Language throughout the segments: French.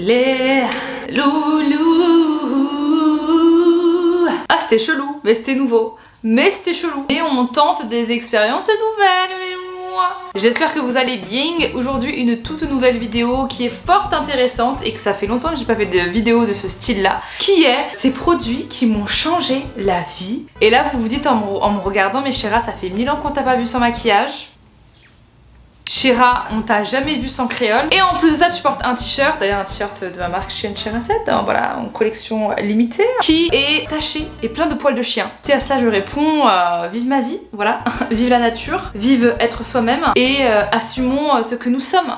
Les loulous. Ah, c'était chelou, mais c'était nouveau. Mais c'était chelou. Et on tente des expériences nouvelles, les loulous. J'espère que vous allez bien. Aujourd'hui, une toute nouvelle vidéo qui est fort intéressante et que ça fait longtemps que j'ai pas fait de vidéo de ce style-là, qui est ces produits qui m'ont changé la vie. Et là, vous vous dites en me regardant, mais Chéra, ça fait 1000 ans qu'on t'a pas vu sans maquillage. Chéra, on t'a jamais vu sans créole. Et en plus de ça, tu portes un t-shirt, d'ailleurs un t-shirt de ma marque Chien Chéra 7, hein, voilà, en collection limitée, qui est taché et plein de poils de chien. Et à cela, je réponds, vive ma vie, voilà, vive la nature, vive être soi-même et assumons ce que nous sommes.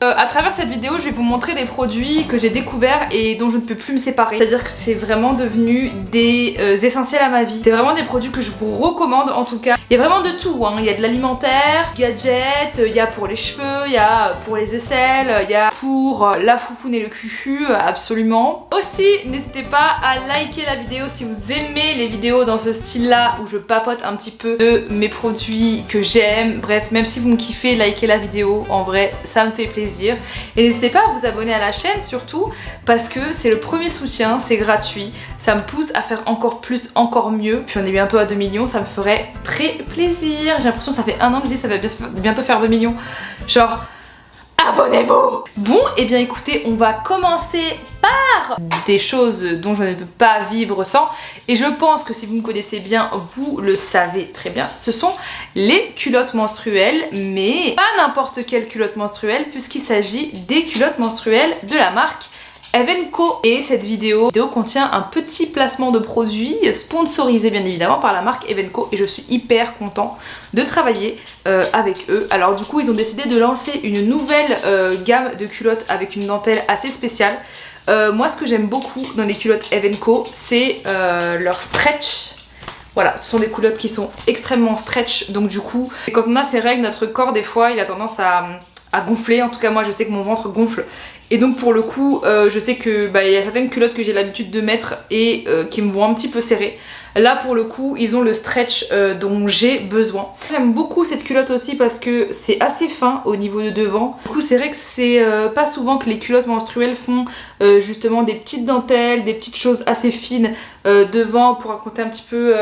À travers cette vidéo, je vais vous montrer des produits que j'ai découverts et dont je ne peux plus me séparer. C'est-à-dire que c'est vraiment devenu des essentiels à ma vie. C'est vraiment des produits que je vous recommande en tout cas. Il y a vraiment de tout, hein. Il y a de l'alimentaire, gadgets, il y a pour les cheveux, il y a pour les aisselles, il y a pour la foufoune et le cucu, absolument. Aussi, n'hésitez pas à liker la vidéo si vous aimez les vidéos dans ce style-là où je papote un petit peu de mes produits que j'aime. Bref, même si vous me kiffez, likez la vidéo. En vrai, ça me fait plaisir. Et n'hésitez pas à vous abonner à la chaîne surtout parce que c'est le premier soutien, c'est gratuit, ça me pousse à faire encore plus, encore mieux. Puis on est bientôt à 2 millions, ça me ferait très plaisir. J'ai l'impression que ça fait un an que je dis ça va bientôt faire 2 millions. Genre, abonnez-vous! Bon, et bien écoutez, on va commencer par des choses dont je ne peux pas vivre sans. Et je pense que si vous me connaissez bien, vous le savez très bien. Ce sont les culottes menstruelles, mais pas n'importe quelle culotte menstruelle, puisqu'il s'agit des culottes menstruelles de la marque Evenko. Et cette vidéo contient un petit placement de produits sponsorisé bien évidemment par la marque Evenko et je suis hyper content de travailler avec eux. Alors du coup ils ont décidé de lancer une nouvelle gamme de culottes avec une dentelle assez spéciale. Moi ce que j'aime beaucoup dans les culottes Evenko c'est leur stretch. Voilà, ce sont des culottes qui sont extrêmement stretch, donc du coup quand on a ces règles, notre corps des fois il a tendance à gonfler. En tout cas moi je sais que mon ventre gonfle et donc pour le coup je sais que y a certaines culottes que j'ai l'habitude de mettre et qui me vont un petit peu serrer. Là pour le coup ils ont le stretch dont j'ai besoin. J'aime beaucoup cette culotte aussi parce que c'est assez fin au niveau de devant. Du coup c'est vrai que c'est pas souvent que les culottes menstruelles font justement des petites dentelles, des petites choses assez fines devant pour raconter un petit peu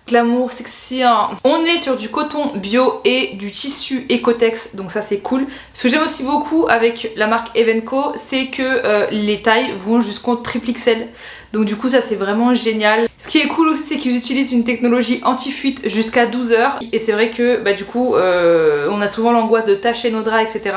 glamour, sexy, hein. On est sur du coton bio et du tissu Ecotex, donc ça c'est cool. Ce que j'aime aussi beaucoup avec la marque Evenko, c'est que les tailles vont jusqu'au triple XL. Donc du coup ça c'est vraiment génial. Ce qui est cool aussi c'est qu'ils utilisent une technologie anti-fuite jusqu'à 12 heures. Et c'est vrai que du coup on a souvent l'angoisse de tacher nos draps etc.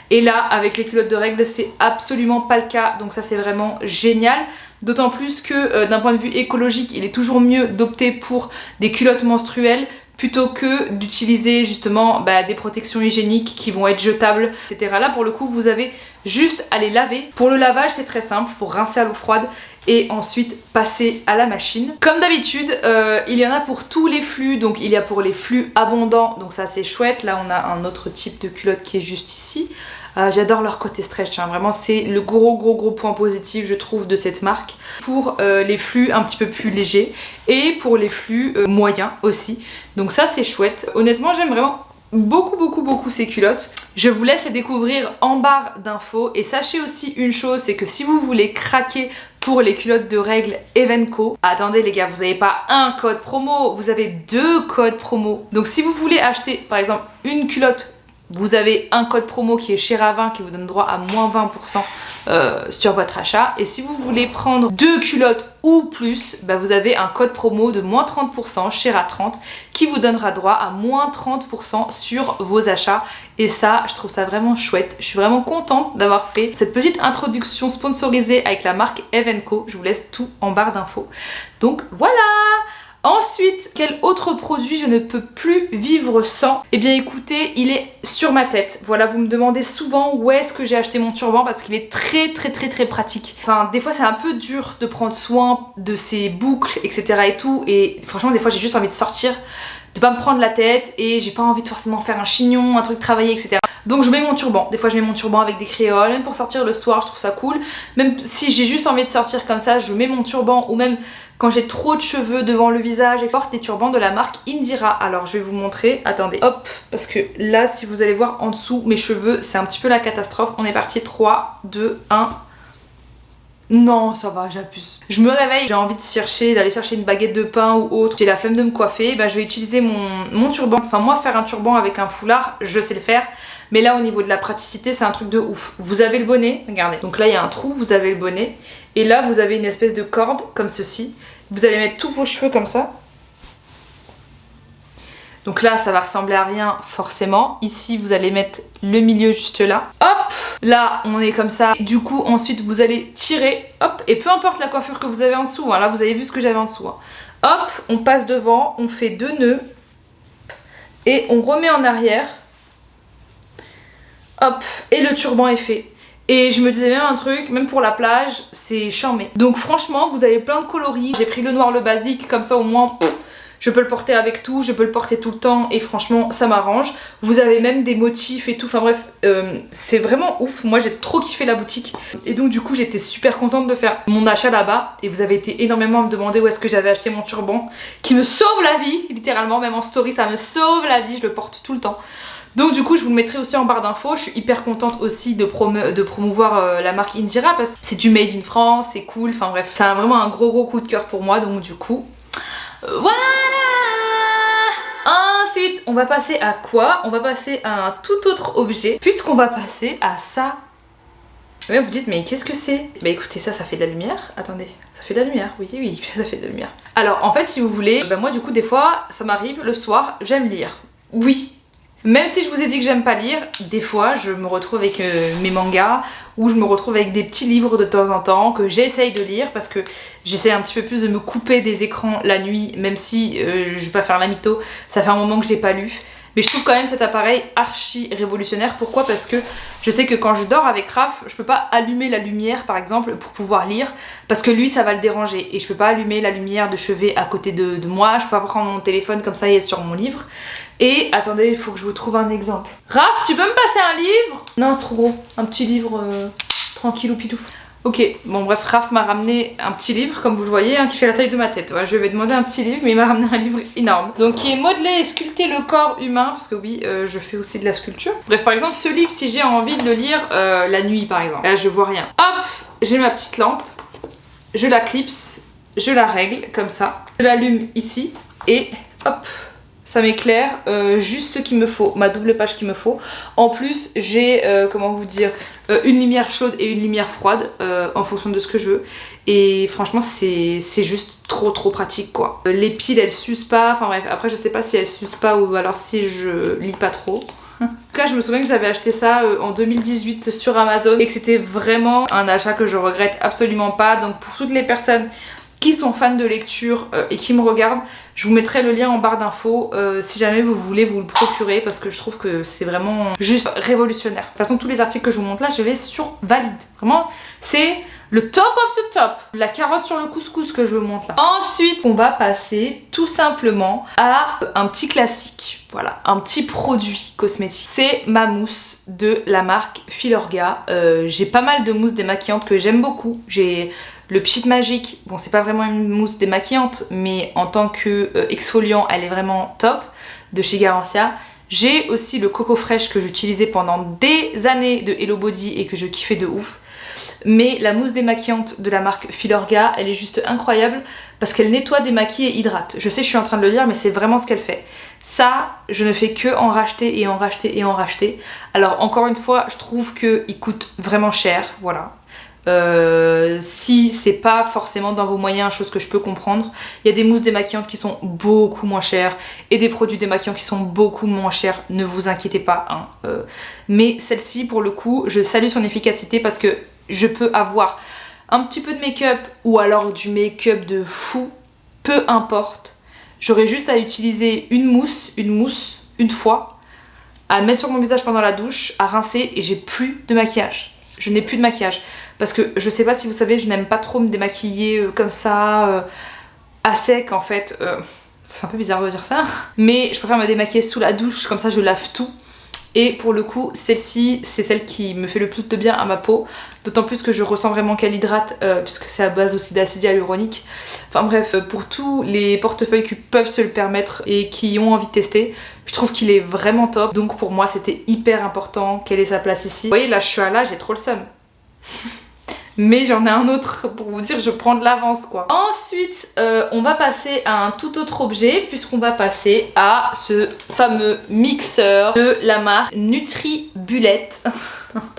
Et là avec les culottes de règles c'est absolument pas le cas. Donc ça c'est vraiment génial. D'autant plus que d'un point de vue écologique il est toujours mieux d'opter pour des culottes menstruelles plutôt que d'utiliser justement des protections hygiéniques qui vont être jetables etc. Là pour le coup vous avez juste à les laver. Pour le lavage c'est très simple, il faut rincer à l'eau froide et ensuite passer à la machine. Comme d'habitude il y en a pour tous les flux, donc il y a pour les flux abondants, donc ça c'est chouette. Là on a un autre type de culotte qui est juste ici. J'adore leur côté stretch, hein. Vraiment c'est le gros point positif je trouve de cette marque. Pour les flux un petit peu plus légers et pour les flux moyens aussi. Donc ça c'est chouette. Honnêtement j'aime vraiment beaucoup ces culottes. Je vous laisse les découvrir en barre d'infos et sachez aussi une chose, c'est que si vous voulez craquer pour les culottes de règles Evenko, attendez les gars, vous n'avez pas un code promo, vous avez 2 codes promo. Donc si vous voulez acheter par exemple une culotte, vous avez un code promo qui est Chéra20 qui vous donne droit à moins 20% sur votre achat. Et si vous voulez prendre 2 culottes ou plus, vous avez un code promo de moins 30%, Chéra30, qui vous donnera droit à moins 30% sur vos achats. Et ça, je trouve ça vraiment chouette. Je suis vraiment contente d'avoir fait cette petite introduction sponsorisée avec la marque Evenko. Je vous laisse tout en barre d'infos. Donc voilà! Ensuite, quel autre produit je ne peux plus vivre sans? Eh bien écoutez, il est sur ma tête. Voilà, vous me demandez souvent où est-ce que j'ai acheté mon turban parce qu'il est très pratique. Enfin, des fois c'est un peu dur de prendre soin de ses boucles, etc. et tout. Et franchement, des fois j'ai juste envie de sortir. de pas me prendre la tête et j'ai pas envie de forcément faire un chignon, un truc travaillé, etc. Donc je mets mon turban, des fois je mets mon turban avec des créoles, même pour sortir le soir je trouve ça cool. Même si j'ai juste envie de sortir comme ça, je mets mon turban, ou même quand j'ai trop de cheveux devant le visage, je porte des turbans de la marque Indira. Alors je vais vous montrer, attendez, hop, parce que là si vous allez voir en dessous, mes cheveux c'est un petit peu la catastrophe. On est parti, 3, 2, 1... Non, ça va, j'abuse. Je me réveille, j'ai envie d'aller chercher une baguette de pain ou autre. J'ai la flemme de me coiffer, bah, je vais utiliser mon turban. Enfin moi, faire un turban avec un foulard, je sais le faire. Mais là, au niveau de la praticité, c'est un truc de ouf. Vous avez le bonnet, regardez. Donc là, il y a un trou, vous avez le bonnet. Et là, vous avez une espèce de corde, comme ceci. Vous allez mettre tous vos cheveux comme ça. Donc là, ça va ressembler à rien forcément. Ici, vous allez mettre le milieu juste là. Hop! Là, on est comme ça. Du coup, ensuite, vous allez tirer. Hop! Et peu importe la coiffure que vous avez en dessous. Hein, là, vous avez vu ce que j'avais en dessous. Hein. Hop! On passe devant. On fait 2 nœuds. Et on remet en arrière. Hop! Et le turban est fait. Et je me disais même un truc, même pour la plage, c'est charmé. Donc franchement, vous avez plein de coloris. J'ai pris le noir, le basique. Comme ça, au moins... je peux le porter avec tout, je peux le porter tout le temps et franchement ça m'arrange. Vous avez même des motifs et tout, enfin bref, c'est vraiment ouf. Moi j'ai trop kiffé la boutique et donc du coup j'étais super contente de faire mon achat là-bas. Et vous avez été énormément à me demander où est-ce que j'avais acheté mon turban qui me sauve la vie, littéralement, même en story ça me sauve la vie, je le porte tout le temps. Donc du coup je vous le mettrai aussi en barre d'infos. Je suis hyper contente aussi de promouvoir la marque Indira parce que c'est du made in France, c'est cool, enfin bref. C'est vraiment un gros coup de cœur pour moi, donc du coup... voilà! Ensuite, on va passer à quoi? On va passer à un tout autre objet, puisqu'on va passer à ça. Et là, vous dites, mais qu'est-ce que c'est? Bah écoutez, ça fait de la lumière. Attendez, ça fait de la lumière, oui, ça fait de la lumière. Alors, en fait, si vous voulez, bah moi du coup, des fois, ça m'arrive, le soir, j'aime lire. Oui. Même si je vous ai dit que j'aime pas lire, des fois je me retrouve avec mes mangas ou je me retrouve avec des petits livres de temps en temps que j'essaye de lire parce que j'essaie un petit peu plus de me couper des écrans la nuit, même si je vais pas faire la mytho, ça fait un moment que j'ai pas lu. Mais je trouve quand même cet appareil archi révolutionnaire. Pourquoi? Parce que je sais que quand je dors avec Raph, je peux pas allumer la lumière par exemple pour pouvoir lire parce que lui ça va le déranger et je peux pas allumer la lumière de chevet à côté de moi, je peux pas prendre mon téléphone comme ça et être sur mon livre. Et attendez, il faut que je vous trouve un exemple. Raph, tu peux me passer un livre? Non, c'est trop gros. Un petit livre tranquille ou pilou. Ok, bon bref, Raph m'a ramené un petit livre, comme vous le voyez, hein, qui fait la taille de ma tête. Ouais, je lui avais demandé un petit livre, mais il m'a ramené un livre énorme. Donc qui est modelé et sculpté le corps humain, parce que oui, je fais aussi de la sculpture. Bref, par exemple, ce livre, si j'ai envie de le lire la nuit, par exemple, là je vois rien. Hop, j'ai ma petite lampe, je la clipse, je la règle, comme ça. Je l'allume ici, et hop, ça m'éclaire juste ce qu'il me faut, ma double page qu'il me faut. En plus, j'ai, comment vous dire, une lumière chaude et une lumière froide en fonction de ce que je veux. Et franchement, c'est juste trop pratique quoi. Les piles, elles s'usent pas, enfin bref, après je sais pas si elles s'usent pas ou alors si je lis pas trop. En tout cas, je me souviens que j'avais acheté ça en 2018 sur Amazon et que c'était vraiment un achat que je regrette absolument pas. Donc pour toutes les personnes qui sont fans de lecture et qui me regardent, je vous mettrai le lien en barre d'infos si jamais vous voulez vous le procurer parce que je trouve que c'est vraiment juste révolutionnaire. De toute façon, tous les articles que je vous montre là, je les survalide. Vraiment, c'est le top of the top. La carotte sur le couscous que je vous montre là. Ensuite, on va passer tout simplement à un petit classique. Voilà, un petit produit cosmétique. C'est ma mousse de la marque Filorga. J'ai pas mal de mousses démaquillantes que j'aime beaucoup. J'ai le Pchit Magique, bon c'est pas vraiment une mousse démaquillante, mais en tant que exfoliant, elle est vraiment top, de chez Garancia. J'ai aussi le Coco Fresh que j'utilisais pendant des années de Hello Body et que je kiffais de ouf. Mais la mousse démaquillante de la marque Filorga, elle est juste incroyable parce qu'elle nettoie, démaquille et hydrate. Je sais, je suis en train de le lire, mais c'est vraiment ce qu'elle fait. Ça, je ne fais que en racheter et en racheter et en racheter. Alors encore une fois, je trouve qu'il coûte vraiment cher, voilà. Si c'est pas forcément dans vos moyens, chose que je peux comprendre, il y a des mousses démaquillantes qui sont beaucoup moins chères et des produits démaquillants qui sont beaucoup moins chers, ne vous inquiétez pas hein. Mais celle-ci pour le coup je salue son efficacité parce que je peux avoir un petit peu de make-up ou alors du make-up de fou, peu importe, j'aurai juste à utiliser une mousse une fois, à mettre sur mon visage pendant la douche, à rincer et j'ai plus de maquillage. Je n'ai plus de maquillage parce que je sais pas si vous savez, je n'aime pas trop me démaquiller comme ça à sec en fait. Ça fait un peu bizarre de dire ça. Mais je préfère me démaquiller sous la douche, comme ça je lave tout. Et pour le coup, celle-ci, c'est celle qui me fait le plus de bien à ma peau. D'autant plus que je ressens vraiment qu'elle hydrate, puisque c'est à base aussi d'acide hyaluronique. Enfin bref, pour tous les portefeuilles qui peuvent se le permettre et qui ont envie de tester, je trouve qu'il est vraiment top. Donc pour moi, c'était hyper important qu'elle ait sa place ici. Vous voyez, là je suis à là, j'ai trop le seum. Mais j'en ai un autre pour vous dire, je prends de l'avance quoi. Ensuite, on va passer à un tout autre objet puisqu'on va passer à ce fameux mixeur de la marque NutriBullet.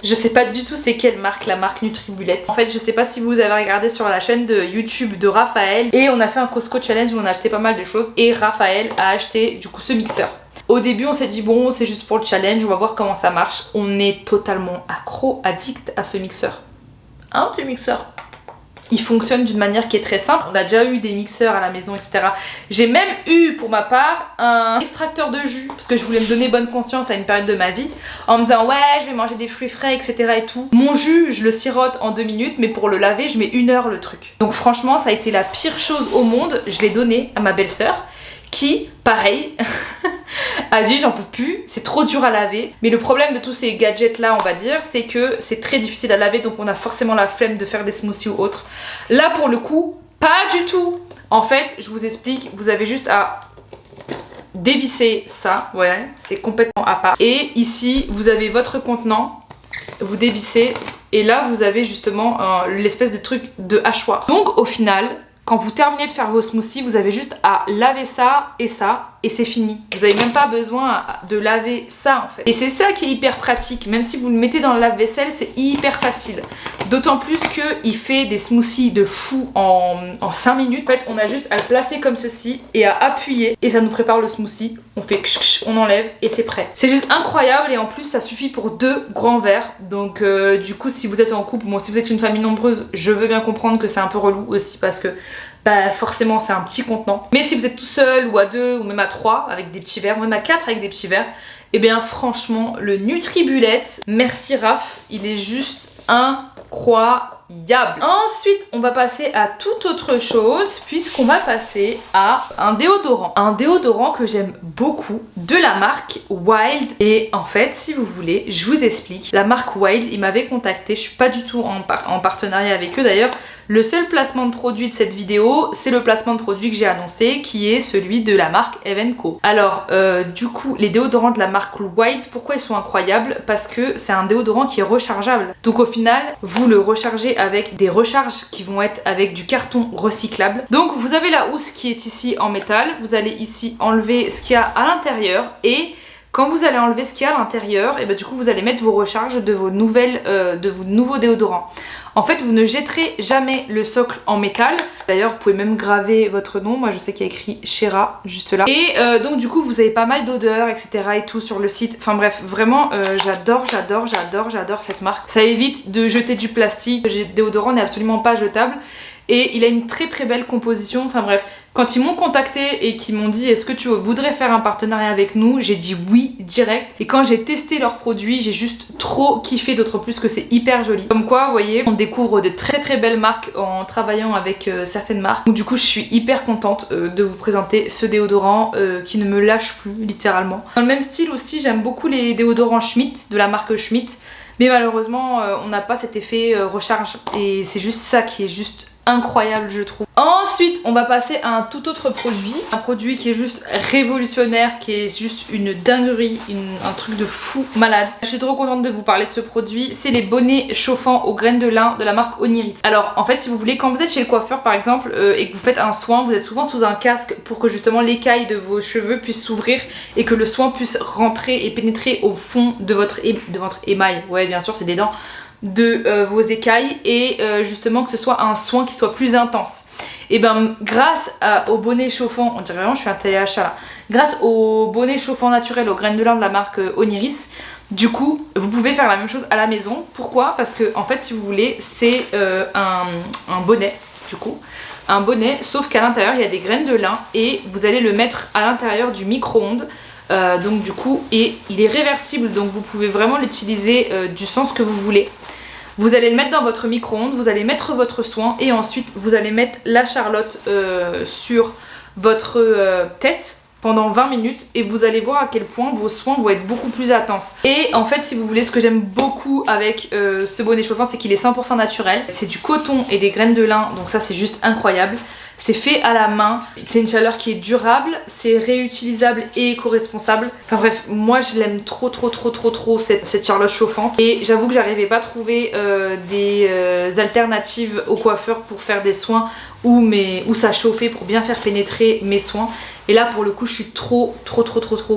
Je sais pas du tout c'est quelle marque, la marque NutriBullet. En fait, je sais pas si vous avez regardé sur la chaîne de YouTube de Raphaël. Et on a fait un Costco Challenge où on a acheté pas mal de choses. Et Raphaël a acheté du coup ce mixeur. Au début on s'est dit bon c'est juste pour le challenge, on va voir comment ça marche. On est totalement accro, addict à ce mixeur. Un petit mixeur. Il fonctionne d'une manière qui est très simple. On a déjà eu des mixeurs à la maison, etc. J'ai même eu pour ma part un extracteur de jus parce que je voulais me donner bonne conscience à une période de ma vie en me disant ouais je vais manger des fruits frais, etc. et tout. Mon jus je le sirote en 2 minutes mais pour le laver je mets 1 heure le truc. Donc franchement ça a été la pire chose au monde. Je l'ai donné à ma belle-sœur qui, pareil, a dit j'en peux plus, c'est trop dur à laver. Mais le problème de tous ces gadgets là on va dire, c'est que c'est très difficile à laver, donc on a forcément la flemme de faire des smoothies ou autre. Là pour le coup, pas du tout. En fait, je vous explique, vous avez juste à dévisser ça, ouais, c'est complètement à part. Et ici, vous avez votre contenant, vous dévissez, et là vous avez justement l'espèce de truc de hachoir. Donc au final, quand vous terminez de faire vos smoothies, vous avez juste à laver ça, et c'est fini. Vous n'avez même pas besoin de laver ça en fait. Et c'est ça qui est hyper pratique. Même si vous le mettez dans le lave-vaisselle, c'est hyper facile. D'autant plus qu'il fait des smoothies de fou en 5 minutes. En fait, on a juste à le placer comme ceci et à appuyer. Et ça nous prépare le smoothie. On fait on enlève et c'est prêt. C'est juste incroyable et en plus ça suffit pour 2 grands verres. Donc du coup, si vous êtes en couple, bon si vous êtes une famille nombreuse, je veux bien comprendre que c'est un peu relou aussi parce que bah forcément c'est un petit contenant. Mais si vous êtes tout seul ou à 2 ou même à 3 avec des petits verres, ou même à 4 avec des petits verres, et bien franchement le NutriBullet, merci Raph, il est juste incroyable. Ensuite on va passer à toute autre chose puisqu'on va passer à un déodorant. Un déodorant que j'aime beaucoup de la marque Wild. Et en fait si vous voulez je vous explique. La marque Wild ils m'avaient contacté, je suis pas du tout en partenariat avec eux d'ailleurs. Le seul placement de produit de cette vidéo c'est le placement de produit que j'ai annoncé qui est celui de la marque Evenco. Alors du coup les déodorants de la marque Wild, pourquoi ils sont incroyables? Parce que c'est un déodorant qui est rechargeable. Donc au final vous le rechargez avec des recharges qui vont être avec du carton recyclable. Donc vous avez la housse qui est ici en métal, vous allez ici enlever ce qu'il y a à l'intérieur et quand vous allez enlever ce qu'il y a à l'intérieur, et ben du coup vous allez mettre vos recharges de vos nouveaux déodorants. En fait vous ne jetterez jamais le socle en métal. D'ailleurs vous pouvez même graver votre nom. Moi je sais qu'il y a écrit Shera juste là. Et donc du coup vous avez pas mal d'odeurs etc et tout sur le site. Enfin bref vraiment j'adore cette marque. Ça évite de jeter du plastique. Le déodorant n'est absolument pas jetable. Et il a une très très belle composition. Enfin bref, quand ils m'ont contacté et qu'ils m'ont dit est-ce que tu voudrais faire un partenariat avec nous, j'ai dit oui direct. Et quand j'ai testé leurs produits, j'ai juste trop kiffé, d'autant plus que c'est hyper joli. Comme quoi, vous voyez, on découvre de très très belles marques en travaillant avec certaines marques. Donc du coup, je suis hyper contente de vous présenter ce déodorant qui ne me lâche plus littéralement. Dans le même style aussi, j'aime beaucoup les déodorants Schmitt de la marque Schmitt. Mais malheureusement, on n'a pas cet effet recharge. Et c'est juste ça qui est juste incroyable je trouve. Ensuite on va passer à un tout autre produit, un produit qui est juste révolutionnaire, qui est juste une dinguerie, un truc de fou malade. Je suis trop contente de vous parler de ce produit, c'est les bonnets chauffants aux graines de lin de la marque Oniris. Alors en fait si vous voulez, quand vous êtes chez le coiffeur par exemple et que vous faites un soin, vous êtes souvent sous un casque pour que justement l'écaille de vos cheveux puisse s'ouvrir et que le soin puisse rentrer et pénétrer au fond de votre émail, ouais bien sûr c'est des dents, de vos écailles et justement que ce soit un soin qui soit plus intense. Et ben grâce au bonnet chauffant, on dirait vraiment je fais un téléachat là, grâce au bonnet chauffant naturel aux graines de lin de la marque Oniris, du coup vous pouvez faire la même chose à la maison. Pourquoi? Parce que en fait si vous voulez c'est un bonnet du coup, un bonnet sauf qu'à l'intérieur il y a des graines de lin et vous allez le mettre à l'intérieur du micro-ondes. Donc du coup, et il est réversible, donc vous pouvez vraiment l'utiliser du sens que vous voulez. Vous allez le mettre dans votre micro-ondes, vous allez mettre votre soin et ensuite vous allez mettre la charlotte sur votre tête pendant 20 minutes et vous allez voir à quel point vos soins vont être beaucoup plus intenses. Et en fait, si vous voulez, ce que j'aime beaucoup avec ce bonnet chauffant, c'est qu'il est 100% naturel. C'est du coton et des graines de lin, donc ça c'est juste incroyable. C'est fait à la main, c'est une chaleur qui est durable, c'est réutilisable et éco-responsable. Enfin bref, moi je l'aime trop cette Charlotte chauffante. Et j'avoue que j'arrivais pas à trouver des alternatives au coiffeur pour faire des soins où ça chauffait pour bien faire pénétrer mes soins. Et là pour le coup je suis trop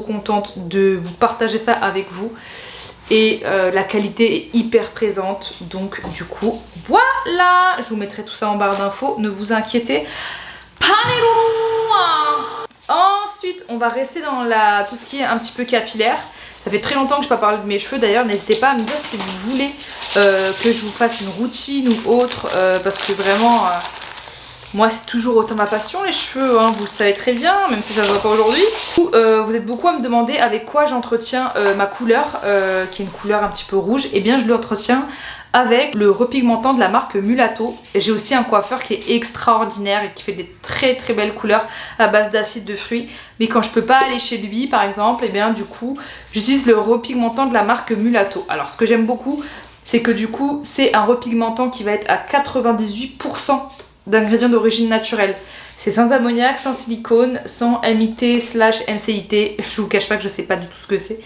contente de vous partager ça avec vous. Et la qualité est hyper présente, donc du coup voilà, je vous mettrai tout ça en barre d'infos, ne vous inquiétez pas les loulous. Ensuite on va rester dans tout ce qui est un petit peu capillaire. Ça fait très longtemps que je n'ai pas parlé de mes cheveux d'ailleurs, n'hésitez pas à me dire si vous voulez que je vous fasse une routine ou autre, parce que vraiment moi c'est toujours autant ma passion les cheveux, hein, vous le savez très bien, même si ça se voit pas aujourd'hui. Vous êtes beaucoup à me demander avec quoi j'entretiens ma couleur, qui est une couleur un petit peu rouge. Et bien je l'entretiens avec le repigmentant de la marque Mulatto. J'ai aussi un coiffeur qui est extraordinaire et qui fait des très belles couleurs à base d'acide de fruits. Mais quand je peux pas aller chez lui par exemple, et bien du coup j'utilise le repigmentant de la marque Mulatto. Alors ce que j'aime beaucoup, c'est que du coup c'est un repigmentant qui va être à 98% d'ingrédients d'origine naturelle. C'est sans ammoniac, sans silicone, sans MIT/MCIT. Je vous cache pas que je sais pas du tout ce que c'est.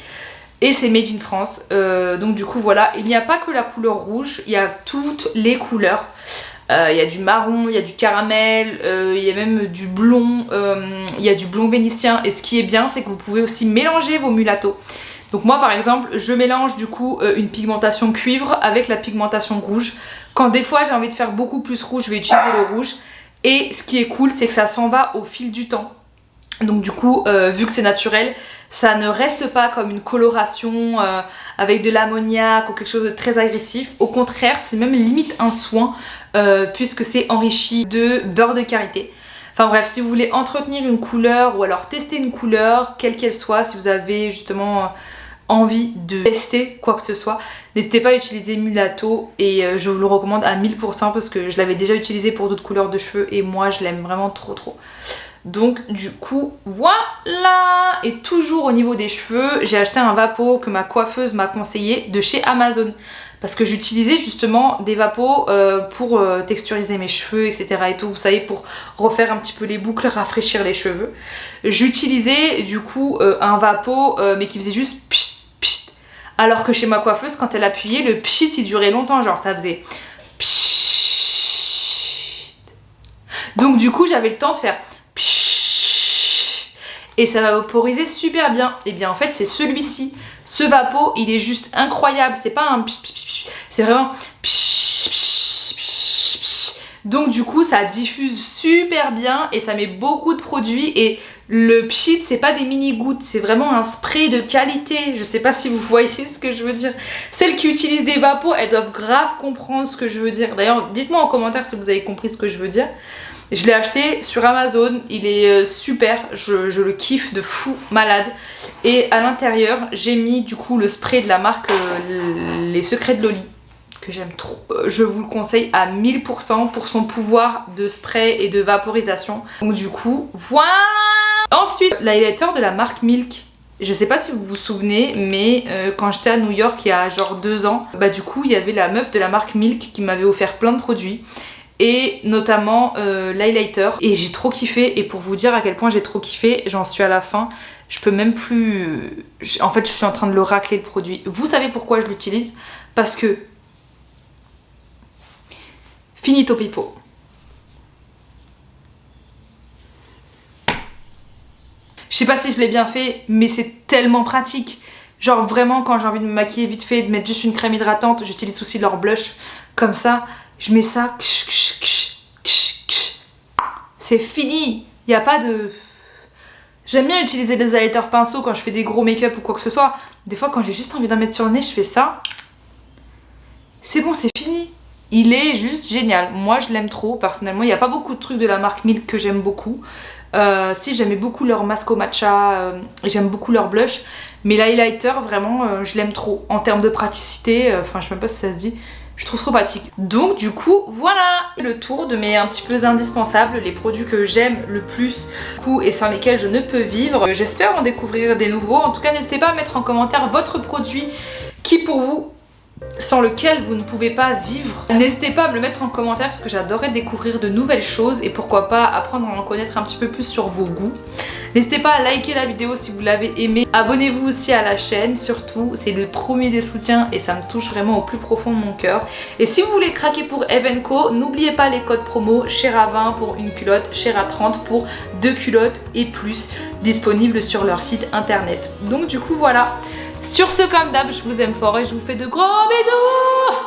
Et c'est made in France. Donc du coup voilà, il n'y a pas que la couleur rouge, il y a toutes les couleurs. Il y a du marron, il y a du caramel, il y a même du blond, il y a du blond vénitien. Et ce qui est bien, c'est que vous pouvez aussi mélanger vos mulattos. Donc moi par exemple, je mélange du coup une pigmentation cuivre avec la pigmentation rouge. Quand des fois j'ai envie de faire beaucoup plus rouge, je vais utiliser le rouge. Et ce qui est cool, c'est que ça s'en va au fil du temps. Donc du coup, vu que c'est naturel, ça ne reste pas comme une coloration avec de l'ammoniac ou quelque chose de très agressif. Au contraire, c'est même limite un soin puisque c'est enrichi de beurre de karité. Enfin bref, si vous voulez entretenir une couleur ou alors tester une couleur, quelle qu'elle soit, si vous avez justement envie de tester quoi que ce soit, n'hésitez pas à utiliser Mulatto et je vous le recommande à 1000% parce que je l'avais déjà utilisé pour d'autres couleurs de cheveux et moi je l'aime vraiment trop. Donc du coup voilà. Et toujours au niveau des cheveux, j'ai acheté un vapeau que ma coiffeuse m'a conseillé de chez Amazon. Parce que j'utilisais justement des vapeaux pour texturiser mes cheveux, etc. et tout, vous savez, pour refaire un petit peu les boucles, rafraîchir les cheveux. J'utilisais du coup un vapeau mais qui faisait juste pchit, pchit. Alors que chez ma coiffeuse, quand elle appuyait, le pchit il durait longtemps, genre ça faisait pchit. Donc du coup j'avais le temps de faire pchit. Et ça va vaporiser super bien. Et bien en fait c'est celui-ci. Ce vapeau il est juste incroyable, c'est pas un pchit, c'est vraiment pchit, pchit, pchit, pchit. Donc du coup ça diffuse super bien et ça met beaucoup de produits. Et le pchit c'est pas des mini gouttes, c'est vraiment un spray de qualité. Je sais pas si vous voyez ce que je veux dire. Celles qui utilisent des vapos, elles doivent grave comprendre ce que je veux dire. D'ailleurs dites-moi en commentaire si vous avez compris ce que je veux dire. Je l'ai acheté sur Amazon, il est super, je le kiffe de fou malade. Et à l'intérieur, j'ai mis du coup le spray de la marque Les Secrets de Loli, que j'aime trop. Je vous le conseille à 1000% pour son pouvoir de spray et de vaporisation. Donc du coup, voilà. Ensuite, l'highlighter de la marque Milk. Je sais pas si vous vous souvenez, mais quand j'étais à New York il y a genre 2 ans, bah du coup il y avait la meuf de la marque Milk qui m'avait offert plein de produits. Et notamment l'highlighter. Et j'ai trop kiffé. Et pour vous dire à quel point j'ai trop kiffé, j'en suis à la fin. Je peux même plus... En fait je suis en train de le racler le produit. Vous savez pourquoi je l'utilise? Parce que... Finito pipo. Je sais pas si je l'ai bien fait, mais c'est tellement pratique. Genre vraiment quand j'ai envie de me maquiller vite fait, de mettre juste une crème hydratante, j'utilise aussi leur blush. Comme ça, je mets ça. C'est fini. Il n'y a pas de... J'aime bien utiliser des highlighters pinceaux quand je fais des gros make-up ou quoi que ce soit. Des fois quand j'ai juste envie d'en mettre sur le nez, je fais ça. C'est bon, c'est fini. Il est juste génial. Moi je l'aime trop personnellement. Il n'y a pas beaucoup de trucs de la marque Milk que j'aime beaucoup. Si, j'aimais beaucoup leur masque au matcha et j'aime beaucoup leur blush. Mais l'highlighter, vraiment, je l'aime trop. En termes de praticité, enfin, je sais même pas si ça se dit. Je trouve trop pratique. Donc du coup, voilà le tour de mes un petit peu indispensables, les produits que j'aime le plus et sans lesquels je ne peux vivre. J'espère en découvrir des nouveaux. En tout cas, n'hésitez pas à mettre en commentaire votre produit qui pour vous, sans lequel vous ne pouvez pas vivre. N'hésitez pas à me le mettre en commentaire parce que j'adorerais découvrir de nouvelles choses et pourquoi pas apprendre à en connaître un petit peu plus sur vos goûts. N'hésitez pas à liker la vidéo si vous l'avez aimée. Abonnez-vous aussi à la chaîne, surtout, c'est le premier des soutiens et ça me touche vraiment au plus profond de mon cœur. Et si vous voulez craquer pour Eve & Co, n'oubliez pas les codes promo, Shera 20 pour une culotte, Shera 30 pour 2 culottes et plus, disponibles sur leur site internet. Donc du coup voilà. Sur ce, comme d'hab, je vous aime fort et je vous fais de gros bisous.